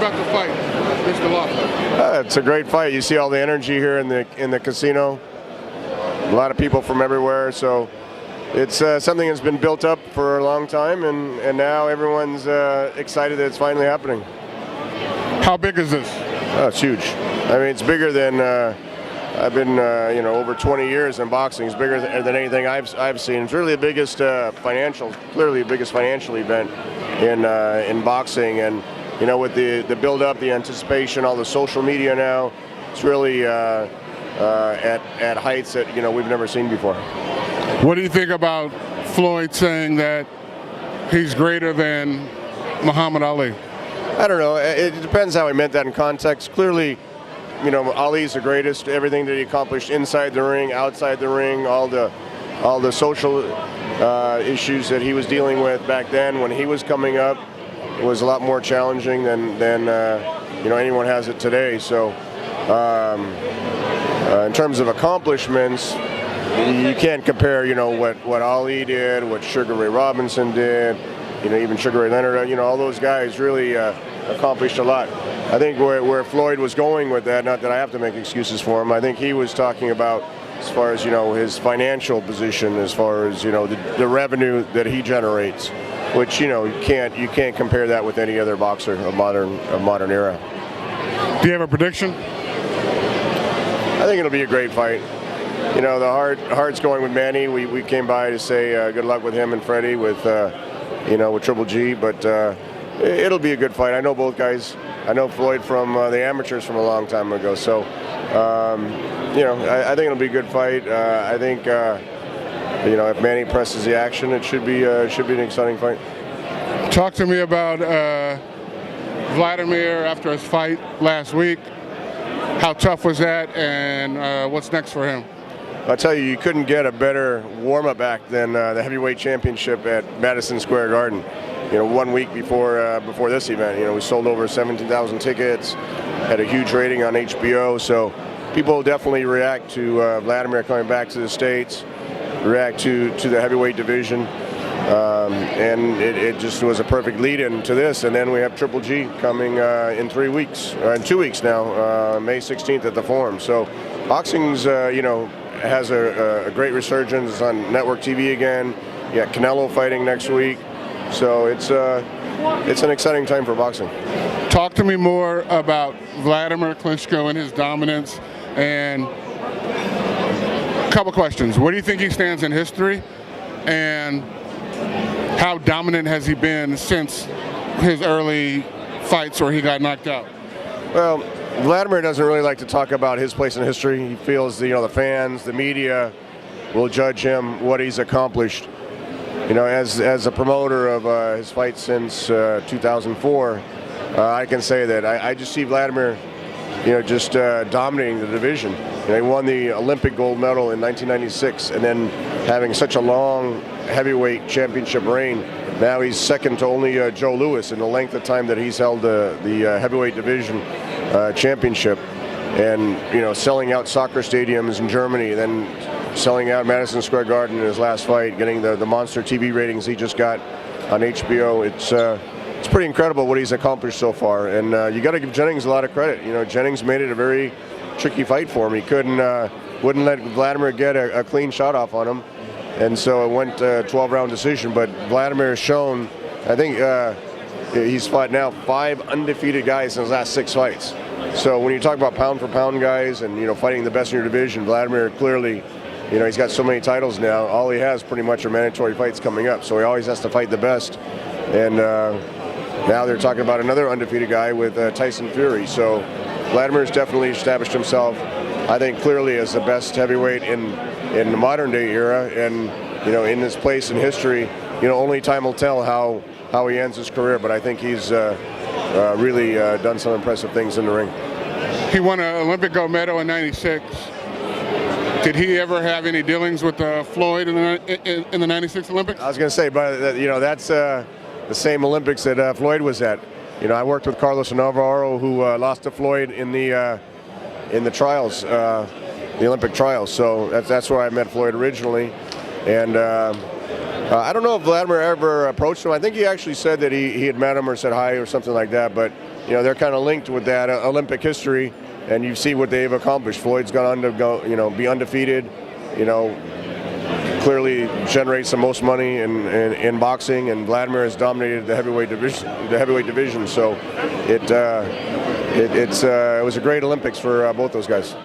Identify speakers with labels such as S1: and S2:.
S1: about the fight, Mr. Loeffler?
S2: It's a great fight. You see all the energy here in the casino. A lot of people from everywhere. So it's something that's been built up for a long time, and now everyone's excited that it's finally happening.
S1: How big is this?
S2: Oh, it's huge. I mean, it's bigger than I've been, over 20 years in boxing. It's bigger than anything I've seen. It's really the biggest clearly the biggest financial event in boxing. And with the build-up, the anticipation, all the social media now, it's really at heights that we've never seen before.
S1: What do you think about Floyd saying that he's greater than Muhammad Ali?
S2: I don't know. It depends how he meant that in context. Clearly, Ali's the greatest. Everything that he accomplished inside the ring, outside the ring, all the social issues that he was dealing with back then when he was coming up was a lot more challenging than anyone has it today. So, in terms of accomplishments, you can't compare what Ali did, what Sugar Ray Robinson did, even Sugar Ray Leonard. All those guys really accomplished a lot. I think where Floyd was going with that, not that I have to make excuses for him, I think he was talking about as far as his financial position, as far as the revenue that he generates, which you can't compare that with any other boxer of modern era.
S1: Do you have a prediction?
S2: I think it'll be a great fight. The heart's going with Manny. We came by to say good luck with him and Freddie with Triple G, but it'll be a good fight. I know both guys. I know Floyd from the amateurs from a long time ago, so I think it'll be a good fight. I think if Manny presses the action, it should be an exciting fight.
S1: Talk to me about Wladimir after his fight last week. How tough was that, and what's next for him?
S2: I'll tell you, you couldn't get a better warm-up act than the heavyweight championship at Madison Square Garden. 1 week before this event, we sold over 17,000 tickets, had a huge rating on HBO. So people definitely react to Wladimir coming back to the States, react to the heavyweight division, and it just was a perfect lead-in to this. And then we have Triple G coming in 3 weeks, in 2 weeks now, May 16th at the Forum. So boxing's has a great resurgence on network TV again. You got Canelo fighting next week. So it's an exciting time for boxing.
S1: Talk to me more about Wladimir Klitschko and his dominance, and a couple questions. Where do you think he stands in history, and how dominant has he been since his early fights where he got knocked out?
S2: Well, Wladimir doesn't really like to talk about his place in history. He feels the fans, the media will judge him, what he's accomplished. As a promoter of his fight since 2004, I can say that I just see Wladimir, just dominating the division. He won the Olympic gold medal in 1996, and then having such a long heavyweight championship reign. Now he's second to only Joe Louis in the length of time that he's held the heavyweight division championship, and selling out soccer stadiums in Germany, then selling out Madison Square Garden in his last fight, getting the monster TV ratings he just got on HBO. It's pretty incredible what he's accomplished so far, and you got to give Jennings a lot of credit. Jennings made it a very tricky fight for him. He wouldn't let Wladimir get a clean shot off on him, and so it went 12-round decision. But Wladimir has shown, I think he's fought now 5 undefeated guys in his last 6 fights. So when you talk about pound for pound guys and fighting the best in your division, Wladimir clearly, he's got so many titles now. All he has pretty much are mandatory fights coming up, so he always has to fight the best. And now they're talking about another undefeated guy with Tyson Fury. So Vladimir's definitely established himself, I think, clearly as the best heavyweight in the modern day era, and in his place in history. Only time will tell how he ends his career, but I think he's really done some impressive things in the ring.
S1: He won an Olympic gold medal in '96. Did he ever have any dealings with Floyd in the '96 Olympics? I
S2: was going to say, but that's the same Olympics that Floyd was at. I worked with Carlos Navarro, who lost to Floyd in the trials, the Olympic trials. So that's where I met Floyd originally, and I don't know if Wladimir ever approached him. I think he actually said that he had met him or said hi or something like that. But they're kind of linked with that Olympic history, and you see what they've accomplished. Floyd's gone on to be undefeated. Clearly generates the most money in boxing, and Wladimir has dominated the heavyweight division. So it was a great Olympics for both those guys.